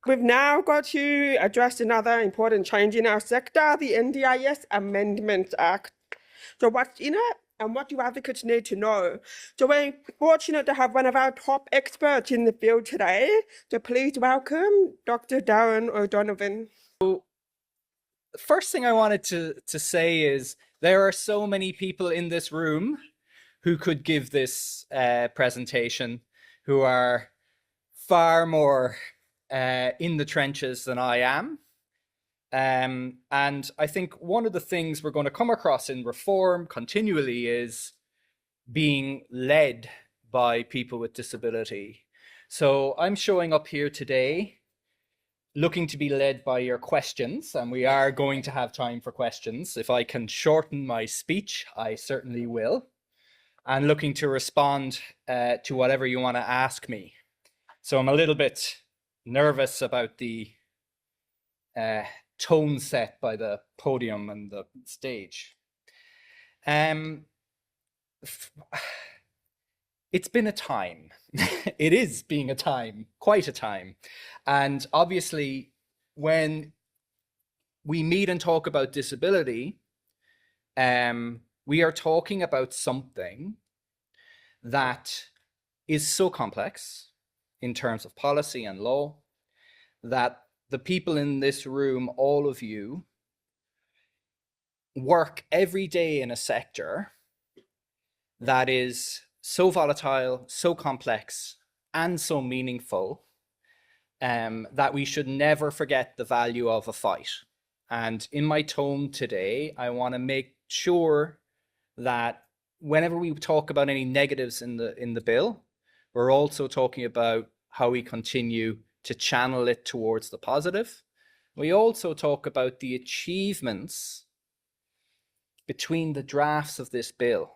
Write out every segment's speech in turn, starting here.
We've now got to address another important change in our sector, the NDIS Amendment Act. So what's in it and what do advocates need to know? So we're fortunate to have one of our top experts in the field today. So please welcome Dr. Darren O'Donovan. The first thing I wanted to say is there are so many people in this room who could give this presentation, who are far more in the trenches than I am. And I think one of the things we're going to come across in reform continually is being led by people with disability. So I'm showing up here today looking to be led by your questions, and we are going to have time for questions. If I can shorten my speech, I certainly will. And looking to respond to whatever you want to ask me. So I'm a little bit nervous about the tone set by the podium and the stage. It's been a time. It is being a time, quite a time. And obviously, when we meet and talk about disability, we are talking about something that is so complex in terms of policy and law that the people in this room, all of you, work every day in a sector that is so volatile, so complex, and so meaningful that we should never forget the value of a fight. And in my tone today, I want to make sure that whenever we talk about any negatives in the bill, we're also talking about how we continue to channel it towards the positive. We also talk about the achievements between the drafts of this bill,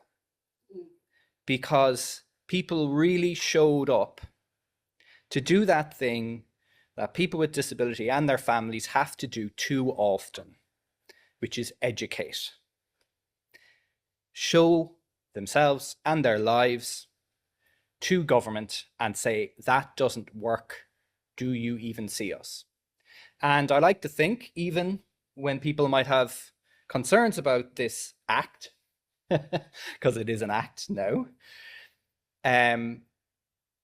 because people really showed up to do that thing that people with disability and their families have to do too often, which is educate. Show themselves and their lives to government and say, that doesn't work. Do you even see us? And I like to think, even when people might have concerns about this act, because it is an act now,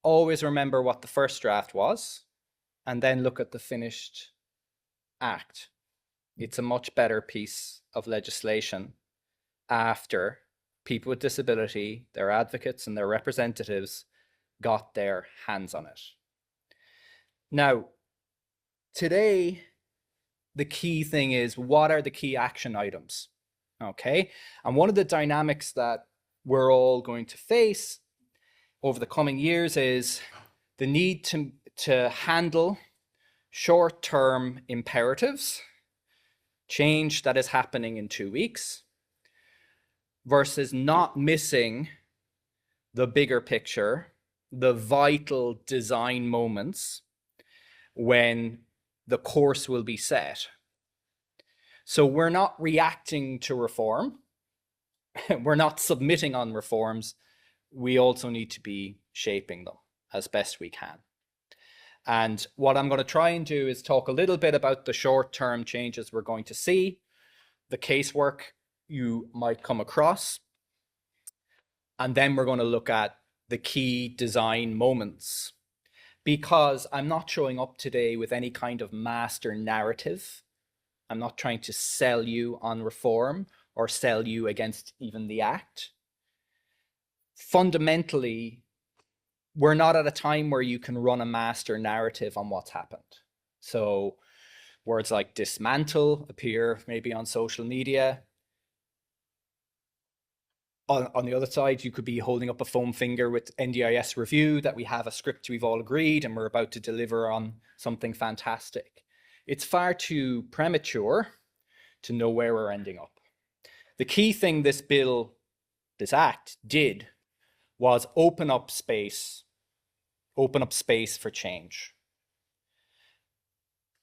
always remember what the first draft was and then look at the finished act. It's a much better piece of legislation after people with disability, their advocates and their representatives got their hands on it. Now, today, the key thing is, what are the key action items? Okay, and one of the dynamics that we're all going to face over the coming years is the need to handle short-term imperatives, change that is happening in 2 weeks, versus not missing the bigger picture, the vital design moments when the course will be set. So we're not reacting to reform. We're not submitting on reforms. We also need to be shaping them as best we can. And what I'm going to try and do is talk a little bit about the short-term changes we're going to see, the casework you might come across, and then we're going to look at the key design moments. Because I'm not showing up today with any kind of master narrative. I'm not trying to sell you on reform or sell you against even the act. Fundamentally, we're not at a time where you can run a master narrative on what's happened. So words like dismantle appear maybe on social media. On the other side, you could be holding up a foam finger with NDIS review that we have a script we've all agreed and we're about to deliver on something fantastic. It's far too premature to know where we're ending up. The key thing this bill, this act did was open up space for change.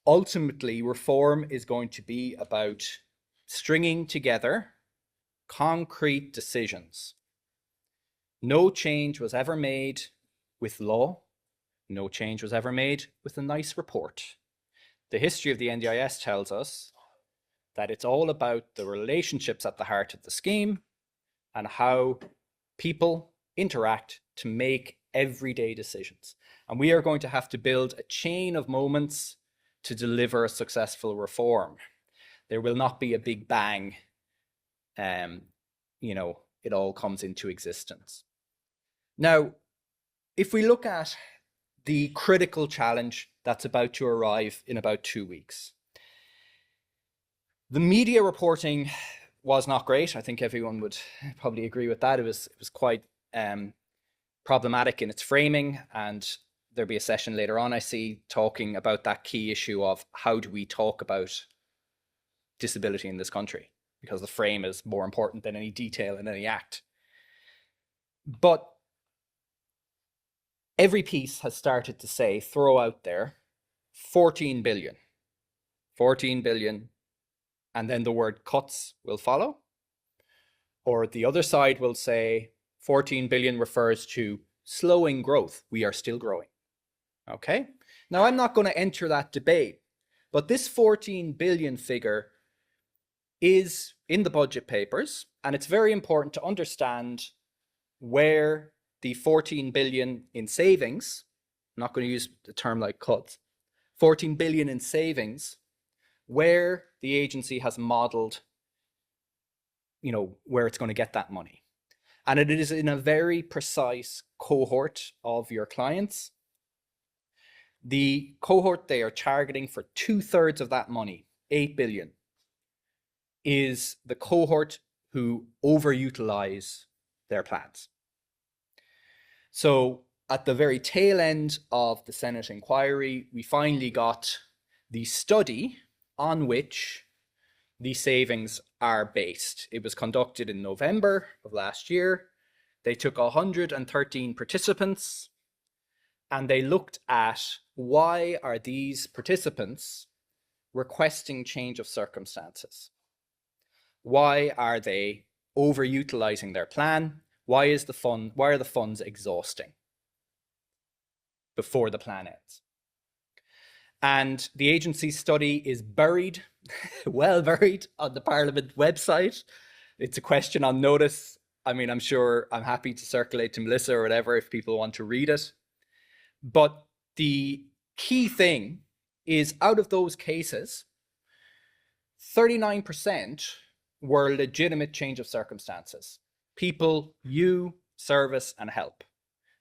Ultimately, reform is going to be about stringing together concrete decisions. No change was ever made with law. No change was ever made with a nice report. the history of the NDIS tells us that it's all about the relationships at the heart of the scheme and how people interact to make everyday decisions. And we are going to have to build a chain of moments to deliver a successful reform. There will not be a big bang, it all comes into existence. Now, if we look at the critical challenge that's about to arrive in about 2 weeks, the media reporting was not great. I think everyone would probably agree with that. It was quite problematic in its framing, and there'll be a session later on, I see, talking about that key issue of how do we talk about disability in this country, because the frame is more important than any detail in any act. But every piece has started to say, throw out there, 14 billion, and then the word cuts will follow. Or the other side will say 14 billion refers to slowing growth. We are still growing. Okay? Now, I'm not going to enter that debate, but this 14 billion figure is in the budget papers, and it's very important to understand where the 14 billion in savings, I'm not going to use the term like cuts, 14 billion in savings, where the agency has modeled, where it's going to get that money. And it is in a very precise cohort of your clients. The cohort they are targeting for 2/3 of that money, 8 billion, is the cohort who overutilize their plans. So at the very tail end of the Senate inquiry, we finally got the study on which the savings are based. It was conducted in November of last year. They took 113 participants and they looked at why are these participants requesting change of circumstances? Why are they overutilizing their plan? Why are the funds exhausting before the plan ends? And the agency's study is buried, well buried, on the Parliament website. It's a question on notice. I mean, I'm happy to circulate to Melissa or whatever if people want to read it. But the key thing is, out of those cases, 39% were legitimate change of circumstances. People you service and help.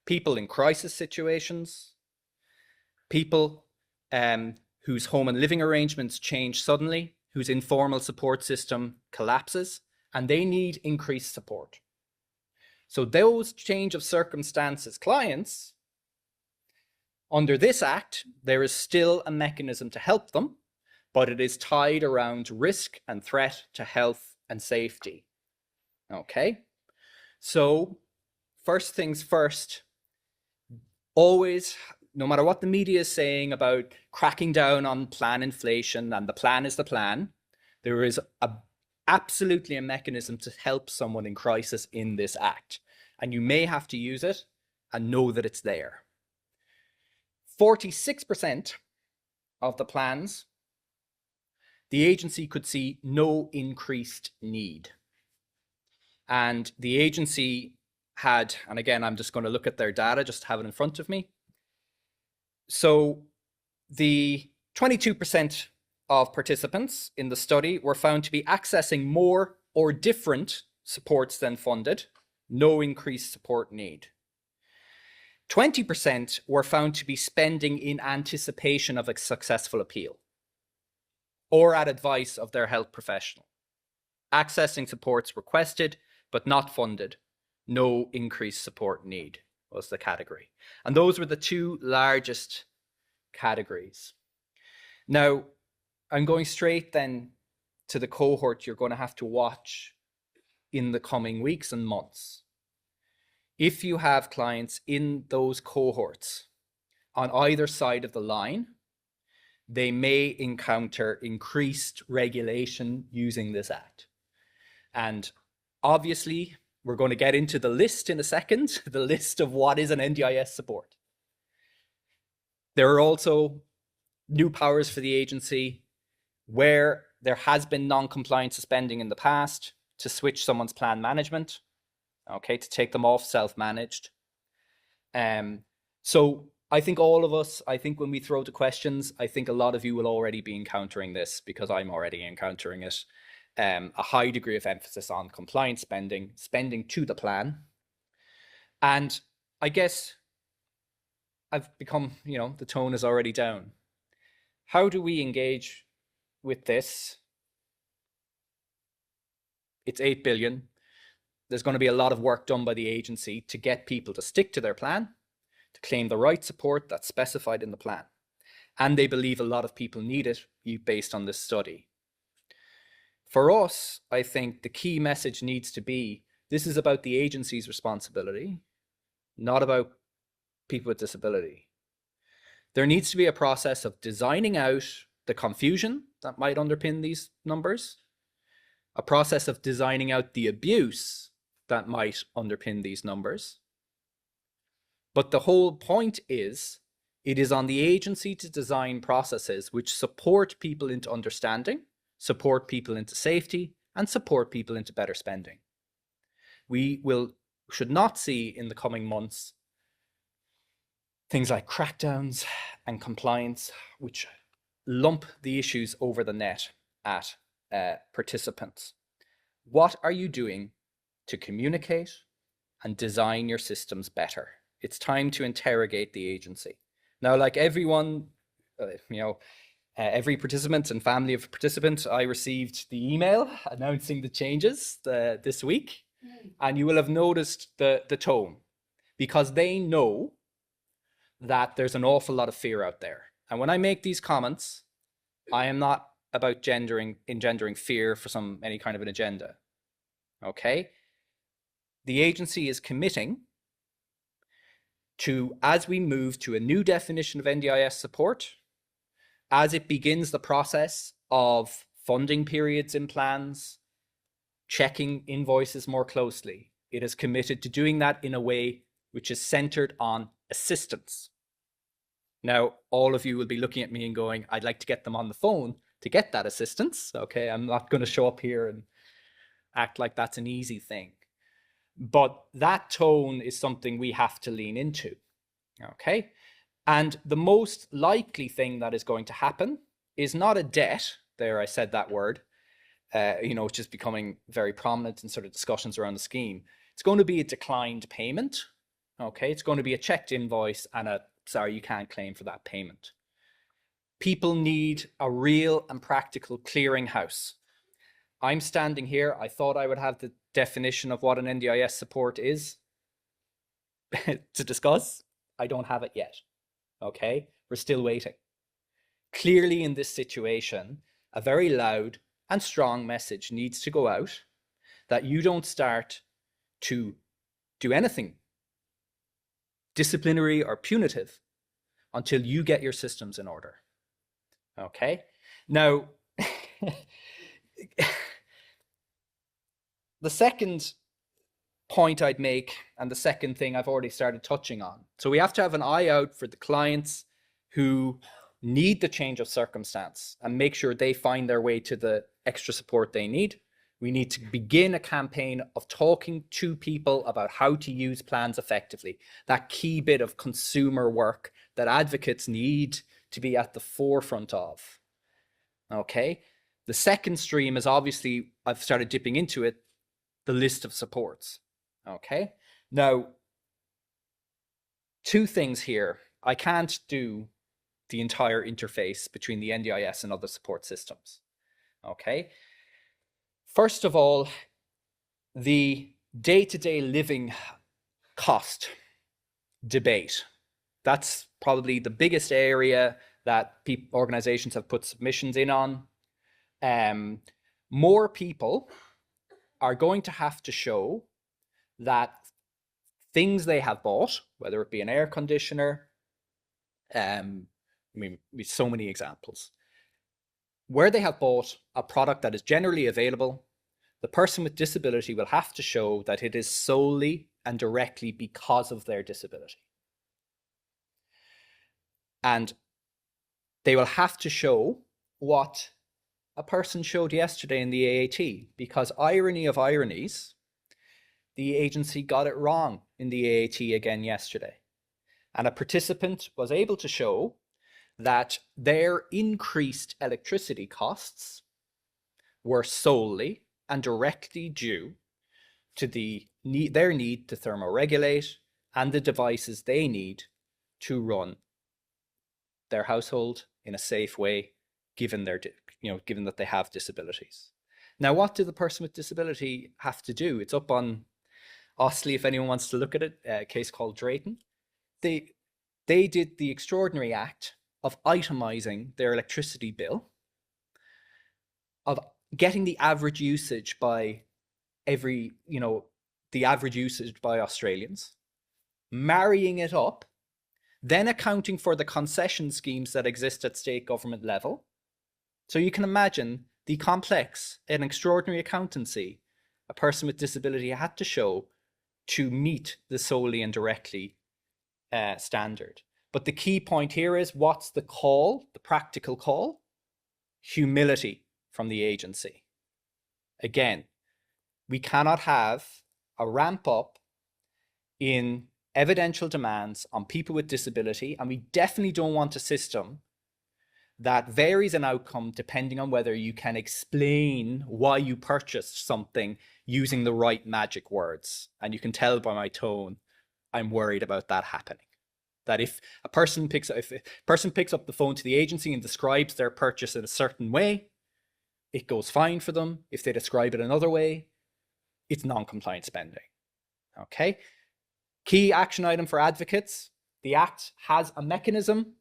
People in crisis situations. People whose home and living arrangements change suddenly, whose informal support system collapses, and they need increased support. So those change of circumstances clients, under this Act, there is still a mechanism to help them, but it is tied around risk and threat to health and safety. Okay? So, first things first, always, no matter what the media is saying about cracking down on plan inflation and the plan is the plan, there is absolutely a mechanism to help someone in crisis in this Act. And you may have to use it and know that it's there. 46% of the plans, the agency could see no increased need. And the agency had, and again, I'm just going to look at their data, just to have it in front of me. So the 22% of participants in the study were found to be accessing more or different supports than funded, no increased support need. 20% were found to be spending in anticipation of a successful appeal or at advice of their health professional. Accessing supports requested, but not funded. No increased support need was the category. And those were the two largest categories. Now, I'm going straight then to the cohort you're going to have to watch in the coming weeks and months. If you have clients in those cohorts on either side of the line, they may encounter increased regulation using this Act. And obviously, we're going to get into the list in a second, the list of what is an NDIS support. There are also new powers for the agency where there has been non-compliance suspending in the past to switch someone's plan management, okay, to take them off self-managed. So I think all of us, I think when we throw to questions, I think a lot of you will already be encountering this because I'm already encountering it. A high degree of emphasis on compliance spending to the plan. And I guess I've become, the tone is already down. How do we engage with this? It's 8 billion. There's going to be a lot of work done by the agency to get people to stick to their plan, to claim the right support that's specified in the plan. And they believe a lot of people need it based on this study. For us, I think the key message needs to be, this is about the agency's responsibility, not about people with disability. There needs to be a process of designing out the confusion that might underpin these numbers, a process of designing out the abuse that might underpin these numbers. But the whole point is, it is on the agency to design processes which support people into understanding, support people into safety, and support people into better spending. We should not see in the coming months things like crackdowns and compliance, which lump the issues over the net at participants. What are you doing to communicate and design your systems better? It's time to interrogate the agency. Now, like everyone, every participant and family of a participant, I received the email announcing the changes this week, and you will have noticed the tone, because they know that there's an awful lot of fear out there. And when I make these comments, I am not about engendering fear for any kind of an agenda. Okay? The agency is committing to, as we move to a new definition of NDIS support, as it begins the process of funding periods in plans, checking invoices more closely, it is committed to doing that in a way which is centered on assistance. Now, all of you will be looking at me and going, I'd like to get them on the phone to get that assistance. Okay, I'm not going to show up here and act like that's an easy thing. But that tone is something we have to lean into. Okay, and the most likely thing that is going to happen is not a debt. There, I said that word, which is becoming very prominent in sort of discussions around the scheme. It's going to be a declined payment. Okay, it's going to be a checked invoice and sorry, you can't claim for that payment. People need a real and practical clearinghouse. I'm standing here. I thought I would have the definition of what an NDIS support is to discuss. I don't have it yet. Okay, we're still waiting. Clearly, in this situation, a very loud and strong message needs to go out that you don't start to do anything disciplinary or punitive until you get your systems in order. Okay, now the second point I'd make, and the second thing I've already started touching on. So we have to have an eye out for the clients who need the change of circumstance and make sure they find their way to the extra support they need. We need to begin a campaign of talking to people about how to use plans effectively. That key bit of consumer work that advocates need to be at the forefront of. Okay. The second stream is obviously, I've started dipping into it, the list of supports. Okay. Now, two things here. I can't do the entire interface between the NDIS and other support systems. Okay. First of all, the day-to-day living cost debate. That's probably the biggest area that organizations have put submissions in on. More people are going to have to show that things they have bought, whether it be an air conditioner, with so many examples, where they have bought a product that is generally available, the person with disability will have to show that it is solely and directly because of their disability. And they will have to show what a person showed yesterday in the AAT, because irony of ironies, the agency got it wrong in the AAT again yesterday. And a participant was able to show that their increased electricity costs were solely and directly due to their need to thermoregulate and the devices they need to run their household in a safe way, given given that they have disabilities. Now, what did the person with disability have to do? It's up on Ostley, if anyone wants to look at it, a case called Drayton. They did the extraordinary act of itemizing their electricity bill, of getting the average usage by the average usage by Australians, marrying it up, then accounting for the concession schemes that exist at state government level. So you can imagine the complex and extraordinary accountancy a person with disability had to show to meet the solely and directly standard. But the key point here is, what's the call, the practical call? Humility from the agency. Again, we cannot have a ramp up in evidential demands on people with disability, and we definitely don't want a system that varies an outcome depending on whether you can explain why you purchased something using the right magic words. And you can tell by my tone, I'm worried about that happening. That if a person picks up the phone to the agency and describes their purchase in a certain way, it goes fine for them. If they describe it another way, it's non-compliant spending. Okay. Key action item for advocates: the Act has a mechanism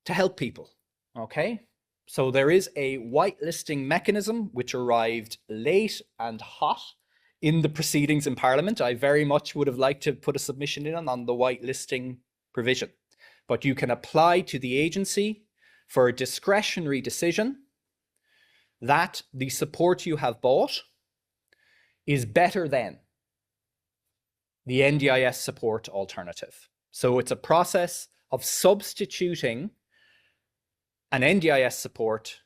to help people. Okay. So there is a whitelisting mechanism which arrived late and hot in the proceedings in Parliament. I very much would have liked to put a submission in on the whitelisting provision, but you can apply to the agency for a discretionary decision that the support you have bought is better than the NDIS support alternative. So it's a process of substituting an NDIS support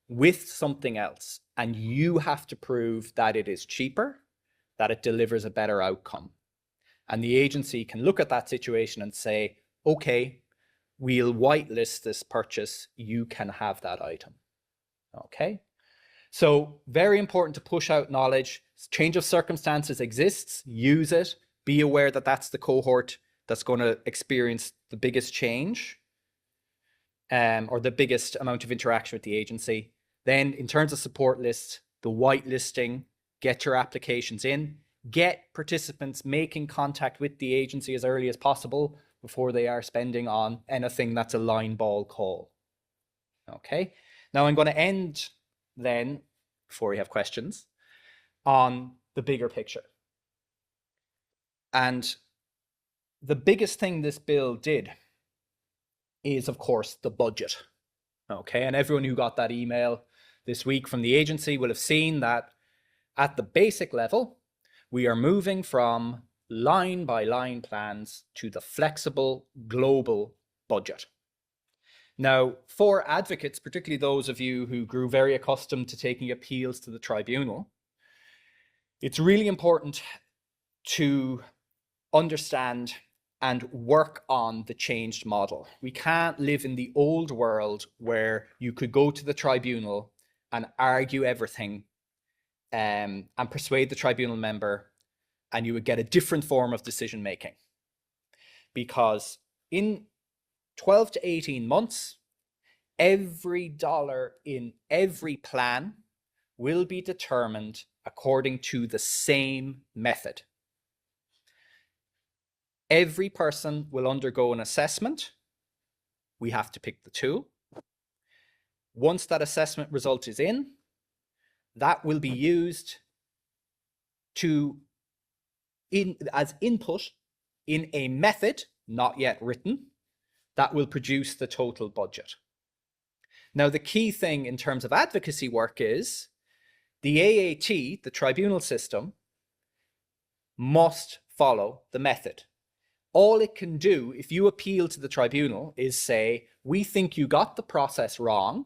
with something else, and you have to prove that it is cheaper, that it delivers a better outcome. And the agency can look at that situation and say, okay, we'll whitelist this purchase, you can have that item. Okay. So very important to push out knowledge. Change of circumstances exists, use it, be aware that that's the cohort that's going to experience the biggest change, or the biggest amount of interaction with the agency. Then in terms of support lists, the whitelisting, get your applications in, get participants making contact with the agency as early as possible before they are spending on anything that's a line ball call. Okay, now I'm going to end then, before we have questions, on the bigger picture. And the biggest thing this bill did is, of course, the budget. Okay, and everyone who got that email this week from the agency will have seen that at the basic level, we are moving from line by line plans to the flexible global budget. Now, for advocates, particularly those of you who grew very accustomed to taking appeals to the tribunal, it's really important to understand and work on the changed model. We can't live in the old world where you could go to the tribunal and argue everything and persuade the tribunal member, and you would get a different form of decision making. Because in 12 to 18 months, every dollar in every plan will be determined according to the same method. Every person will undergo an assessment. We have to pick the tool. Once that assessment result is in, that will be used as input in a method, not yet written, that will produce the total budget. Now, the key thing in terms of advocacy work is the AAT, the tribunal system, must follow the method. all it can do, if you appeal to the tribunal, is say, we think you got the process wrong.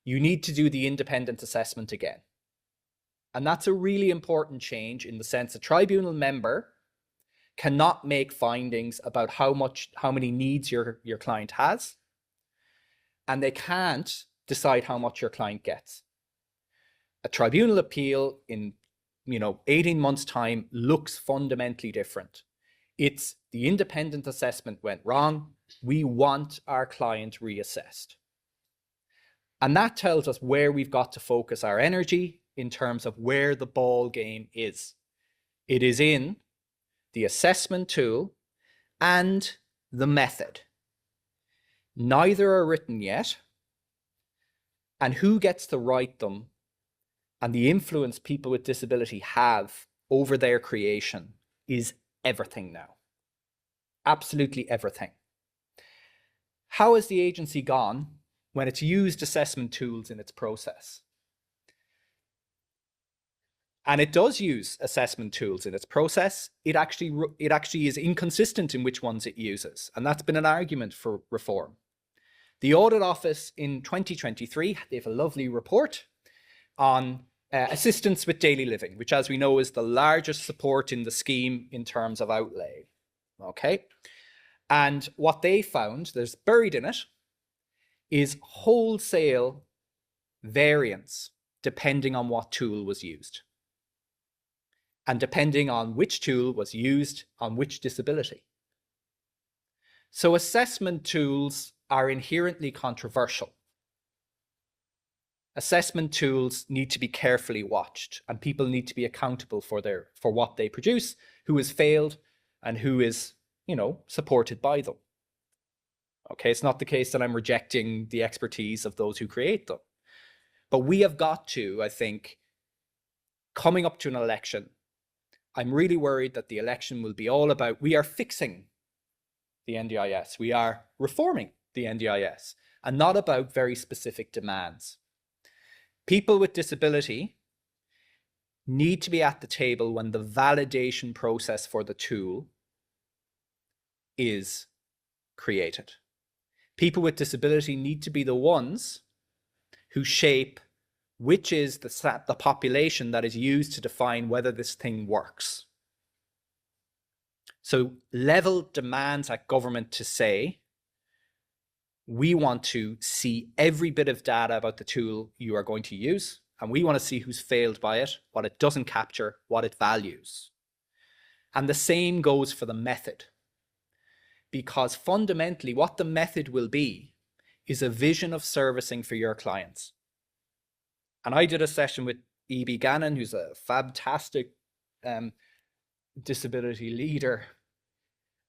You need to do the independent assessment again. And that's a really important change in the sense a tribunal member cannot make findings about how many needs your client has, and they can't decide how much your client gets. A tribunal appeal in 18 months' time looks fundamentally different. It's the independent assessment went wrong. We want our client reassessed. And that tells us where we've got to focus our energy in terms of where the ball game is. It is in the assessment tool and the method. Neither are written yet. And who gets to write them and the influence people with disability have over their creation is everything now. Absolutely everything. How has the agency gone when it's used assessment tools in its process? And it does use assessment tools in its process. It actually is inconsistent in which ones it uses. And that's been an argument for reform. The Audit Office in 2023, they have a lovely report on assistance with daily living, which, as we know, is the largest support in the scheme in terms of outlay. Okay. And what they found, there's buried in it, is wholesale variance depending on what tool was used. And depending on which tool was used on which disability. So assessment tools are inherently controversial. Assessment tools need to be carefully watched, and people need to be accountable for what they produce, who has failed and who is, supported by them. Okay, it's not the case that I'm rejecting the expertise of those who create them. But we have got to, I think, coming up to an election, I'm really worried that the election will be all about, we are fixing the NDIS. We are reforming the NDIS, and not about very specific demands. People with disability need to be at the table when the validation process for the tool is created. People with disability need to be the ones who shape which is the population that is used to define whether this thing works. So level demands at government to say, we want to see every bit of data about the tool you are going to use, and we want to see who's failed by it, what it doesn't capture, what it values. And the same goes for the method. Because fundamentally, what the method will be is a vision of servicing for your clients. And I did a session with E.B. Gannon, who's a fantastic disability leader.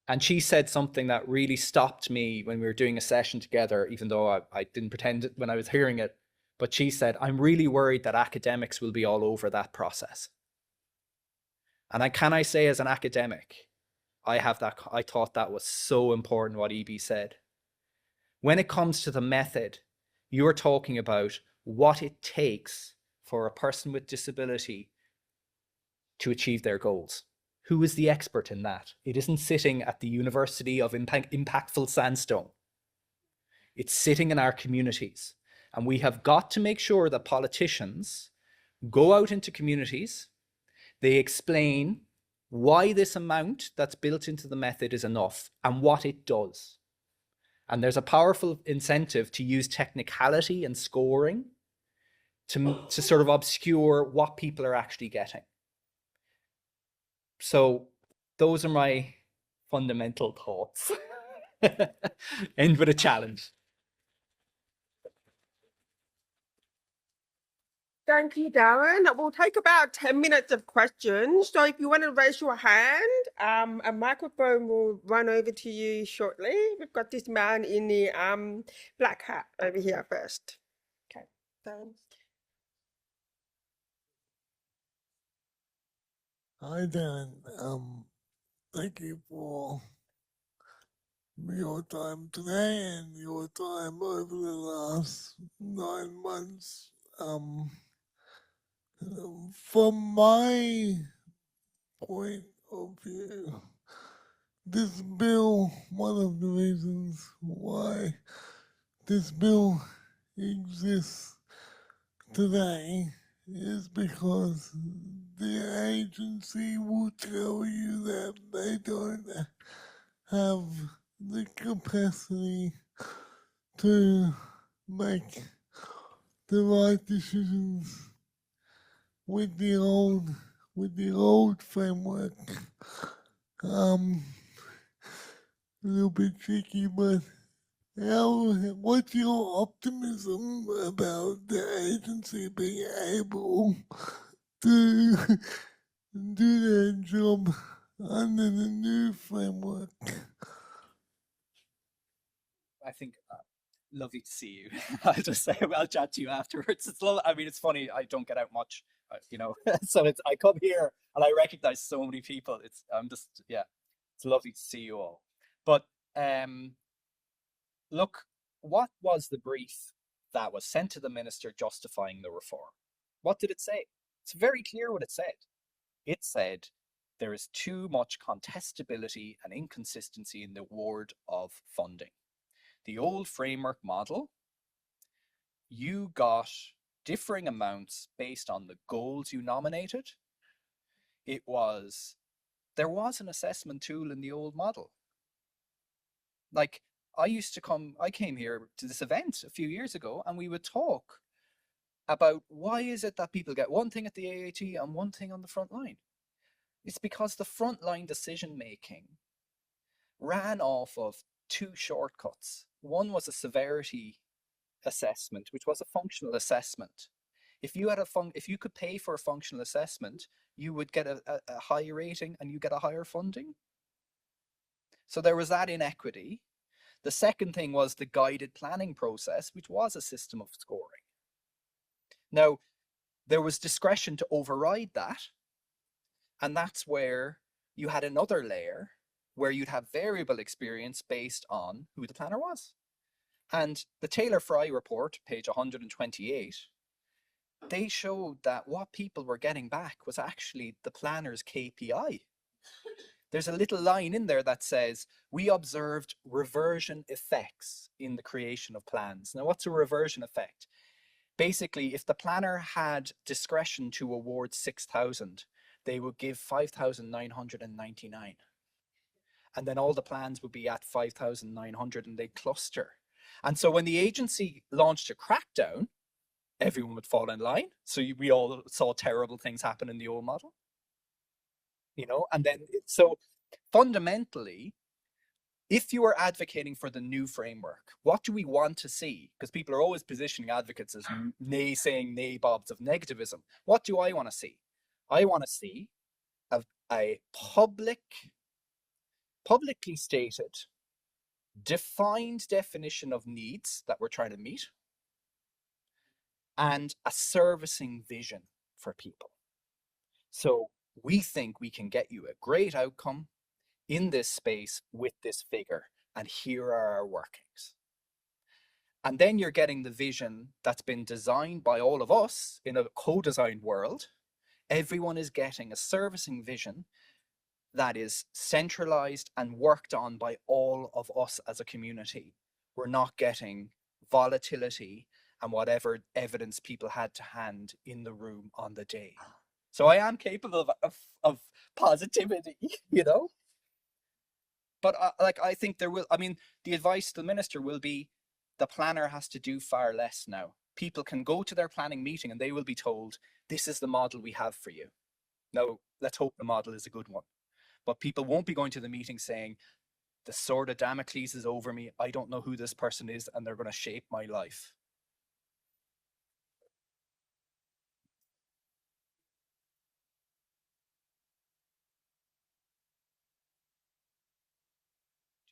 And she said something that really stopped me when we were doing a session together, even though I didn't pretend it when I was hearing it. But she said, I'm really worried that academics will be all over that process. And can I say as an academic, I thought that was so important what E.B. said. When it comes to the method, you're talking about what it takes for a person with disability to achieve their goals. Who is the expert in that? It isn't sitting at the University of Impactful Sandstone. It's sitting in our communities. And we have got to make sure that politicians go out into communities, they explain why this amount that's built into the method is enough and what it does. And there's a powerful incentive to use technicality and scoring to sort of obscure what people are actually getting. So those are my fundamental thoughts. End with a challenge. Thank you, Darren. We'll take about 10 minutes of questions. So if you want to raise your hand, a microphone will run over to you shortly. We've got this man in the black hat over here first. Okay, Darren. Hi, Darren. Thank you for your time today and your time over the last 9 months. From my point of view, this bill, one of the reasons why this bill exists today is because the agency will tell you that they don't have the capacity to make the right decisions with the old framework. A little bit tricky, but what's your optimism about the agency being able to do their job under the new framework? I think lovely to see you. I'll just say I'll chat to you afterwards. It's I mean, it's funny. I don't get out much, you know. So I come here and I recognize so many people. I'm just yeah. It's lovely to see you all. But look, what was the brief that was sent to the minister justifying the reform? What did it say? It's very clear what it said. It said there is too much contestability and inconsistency in the award of funding. The old framework model, you got differing amounts based on the goals you nominated. There was an assessment tool in the old model. Like I came here to this event a few years ago and we would talk about why is it that people get one thing at the AAT and one thing on the front line. It's because the frontline decision making ran off of two shortcuts. One was a severity assessment, which was a functional assessment. If you could pay for a functional assessment, you would get a high rating and you get a higher funding. So there was that inequity. The second thing was the guided planning process, which was a system of scoring. Now, there was discretion to override that. And that's where you had another layer where you'd have variable experience based on who the planner was. And the Taylor-Fry report, page 128, they showed that what people were getting back was actually the planner's KPI. There's a little line in there that says, we observed reversion effects in the creation of plans. Now, what's a reversion effect? Basically, if the planner had discretion to award 6,000, they would give 5,999. And then all the plans would be at 5,900 and they'd cluster. And so when the agency launched a crackdown, everyone would fall in line. So we all saw terrible things happen in the old model. You know, and then so fundamentally, if you are advocating for the new framework, what do we want to see? Because people are always positioning advocates as naysaying nabobs of negativism. What do I want to see? I want to see a publicly stated, defined definition of needs that we're trying to meet, and a servicing vision for people. So we think we can get you a great outcome in this space with this figure, and here are our workings. And then you're getting the vision that's been designed by all of us in a co-designed world. Everyone is getting a servicing vision that is centralized and worked on by all of us as a community. We're not getting volatility and whatever evidence people had to hand in the room on the day. So I am capable of positivity, you know? But I think the advice to the minister will be the planner has to do far less now. People can go to their planning meeting and they will be told, this is the model we have for you. Now, let's hope the model is a good one. But people won't be going to the meeting saying, the sword of Damocles is over me. I don't know who this person is and they're going to shape my life.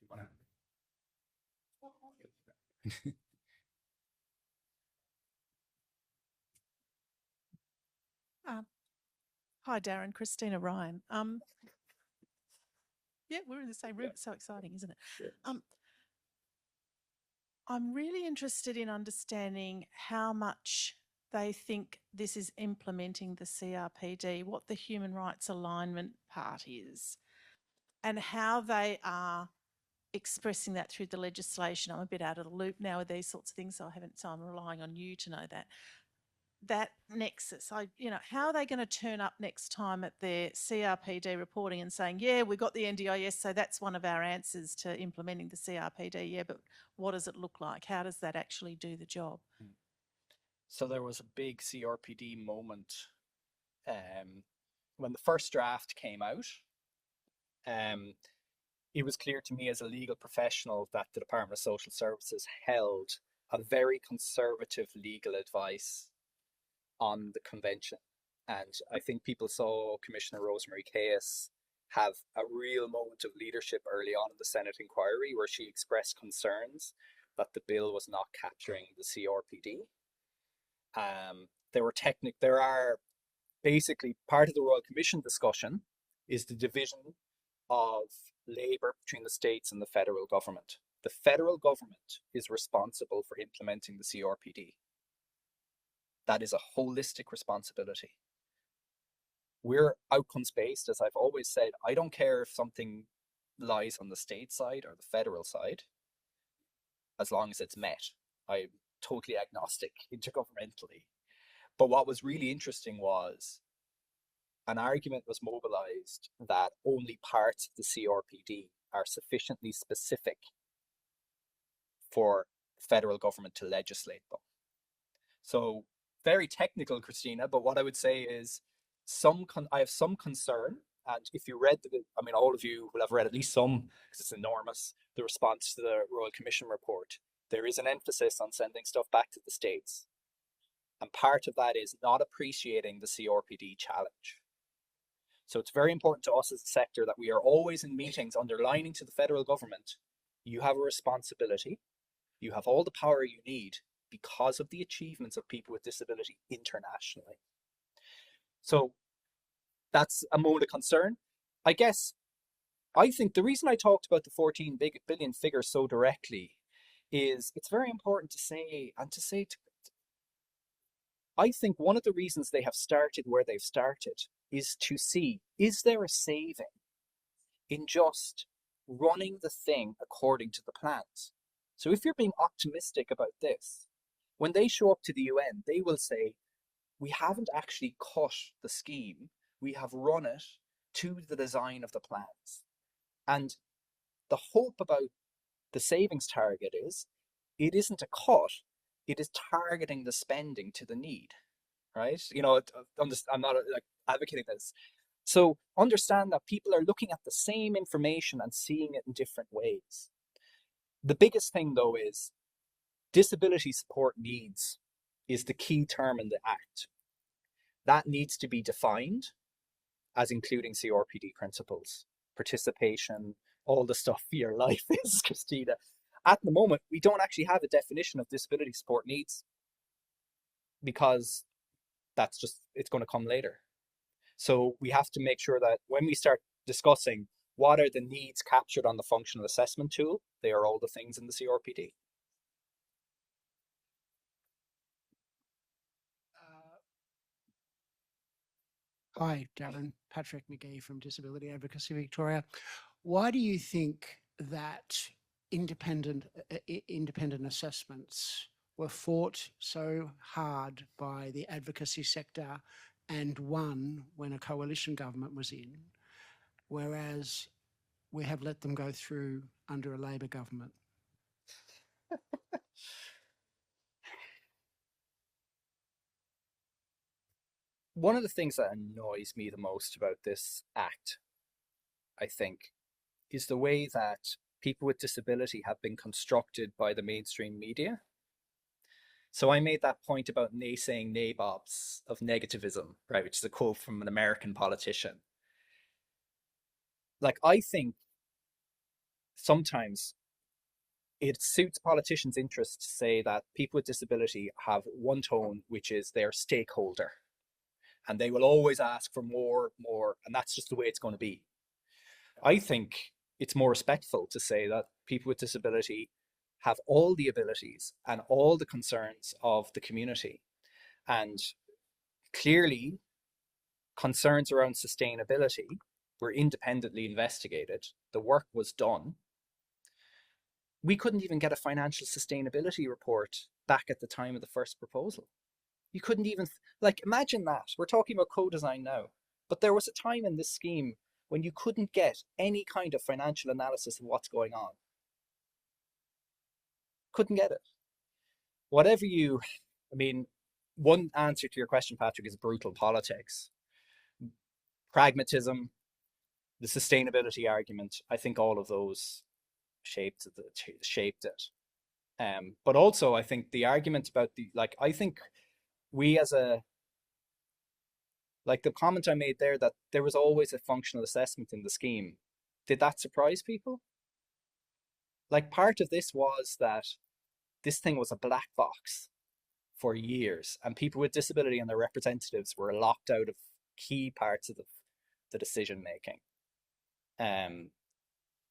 Do you want to? Hi, Darren. Christina Ryan. Yeah, we're in the same room. It's so exciting, isn't it? Yeah. I'm really interested in understanding how much they think this is implementing the CRPD, what the human rights alignment part is. and how they are expressing that through the legislation. I'm a bit out of the loop now with these sorts of things, so I'm relying on you to know that nexus. How are they going to turn up next time at their CRPD reporting and saying, yeah, we got the NDIS, so that's one of our answers to implementing the CRPD. Yeah, but what does it look like? How does that actually do the job? So there was a big CRPD moment when the first draft came out. It was clear to me as a legal professional that the Department of Social Services held a very conservative legal advice on the convention. And I think people saw Commissioner Rosemary Cayes have a real moment of leadership early on in the Senate inquiry where she expressed concerns that the bill was not capturing the CRPD. There are basically part of the Royal Commission discussion is the division of labour between the states and the federal government. The federal government is responsible for implementing the CRPD. That is a holistic responsibility. We're outcomes based, as I've always said. I don't care if something lies on the state side or the federal side, as long as it's met. I'm totally agnostic intergovernmentally. But what was really interesting was an argument was mobilized that only parts of the CRPD are sufficiently specific for the federal government to legislate them. So very technical, Christina, but what I would say is I have some concern. And if you read all of you will have read at least some, because it's enormous, the response to the Royal Commission report. There is an emphasis on sending stuff back to the states. And part of that is not appreciating the CRPD challenge. So it's very important to us as a sector that we are always in meetings underlining to the federal government, you have a responsibility, you have all the power you need because of the achievements of people with disability internationally. So that's a moment of concern. I think the reason I talked about the 14 billion figure so directly is it's very important to say, I think one of the reasons they have started where they've started is to see, is there a saving in just running the thing according to the plans? So if you're being optimistic about this, when they show up to the UN, they will say, we haven't actually cut the scheme, we have run it to the design of the plans. And the hope about the savings target is, it isn't a cut, it is targeting the spending to the need, right? I'm not advocating this. So understand that people are looking at the same information and seeing it in different ways. The biggest thing though is disability support needs is the key term in the Act. That needs to be defined as including CRPD principles, participation, all the stuff for your life is, Christina. At the moment, we don't actually have a definition of disability support needs because it's going to come later. So we have to make sure that when we start discussing what are the needs captured on the functional assessment tool, they are all the things in the CRPD. Hi, Darren. Patrick McGee from Disability Advocacy Victoria. Why do you think that independent assessments were fought so hard by the advocacy sector and won when a coalition government was in, whereas we have let them go through under a Labor government? One of the things that annoys me the most about this Act, I think, is the way that people with disability have been constructed by the mainstream media. So I made that point about naysaying nabobs of negativism, right, which is a quote from an American politician. I think sometimes it suits politicians' interests to say that people with disability have one tone, which is their stakeholder. And they will always ask for more, and that's just the way it's going to be. I think it's more respectful to say that people with disability have all the abilities and all the concerns of the community. And clearly, concerns around sustainability were independently investigated. The work was done. We couldn't even get a financial sustainability report back at the time of the first proposal. You couldn't even, like, imagine that. We're talking about co-design now, but there was a time in this scheme when you couldn't get any kind of financial analysis of what's going on. Couldn't get it. Whatever you, I mean, one answer to your question, Patrick, is brutal politics. Pragmatism, the sustainability argument, I think all of those shaped it. But also, I think the argument about I think we as a, like the comment I made there that there was always a functional assessment in the scheme. Did that surprise people? Like, part of this was that this thing was a black box for years, and people with disability and their representatives were locked out of key parts of the decision making.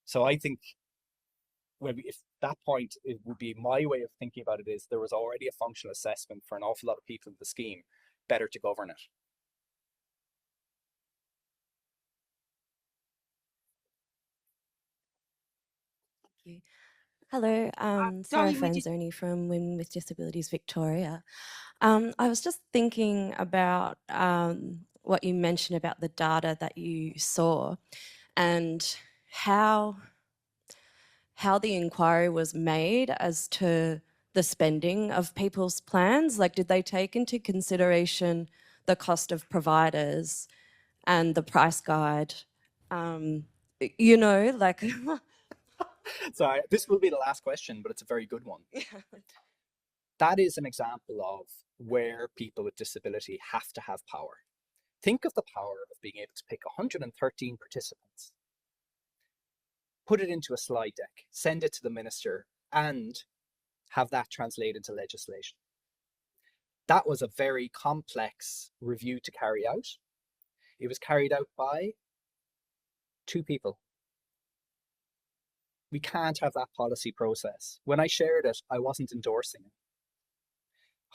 So I think if that point, it would be my way of thinking about it is there was already a functional assessment for an awful lot of people in the scheme. Better to govern it. Thank you. Hello, Sarah Darren, would you- Franzoni from Women with Disabilities Victoria. I was just thinking about what you mentioned about the data that you saw and how the inquiry was made as to the spending of people's plans. Like, did they take into consideration the cost of providers and the price guide? You know, like... Sorry, this will be the last question, but it's a very good one. That is an example of where people with disability have to have power. Think of the power of being able to pick 113 participants, put it into a slide deck, send it to the minister, and have that translated into legislation. That was a very complex review to carry out. It was carried out by 2 people. We can't have that policy process. When I shared it, I wasn't endorsing it.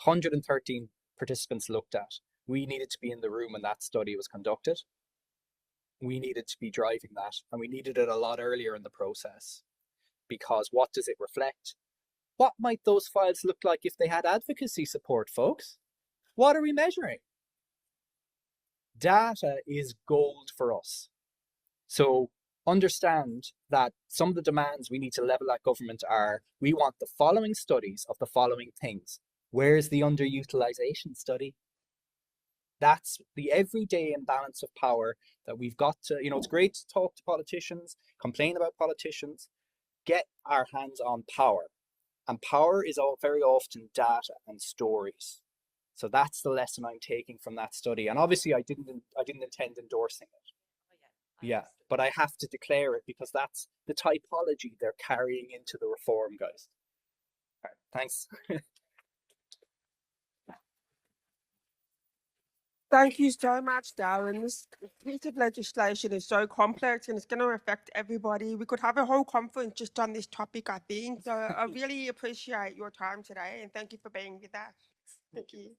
113 participants looked at. We needed to be in the room when that study was conducted. We needed to be driving that, and we needed it a lot earlier in the process. Because what does it reflect? What might those files look like if they had advocacy support, folks? What are we measuring? Data is gold for us. So understand that some of the demands we need to level at government are, we want the following studies of the following things. Where's the underutilization study? That's the everyday imbalance of power that we've got to, it's great to talk to politicians, complain about politicians, get our hands on power. And power is very often data and stories. So that's the lesson I'm taking from that study. And obviously I didn't intend endorsing it. Yeah, but I have to declare it because that's the typology they're carrying into the reform, guys. All right, thanks. Thank you so much, Darren. This piece of legislation is so complex and it's going to affect everybody. We could have a whole conference just on this topic, I think. So I really appreciate your time today and thank you for being with us. Thank you.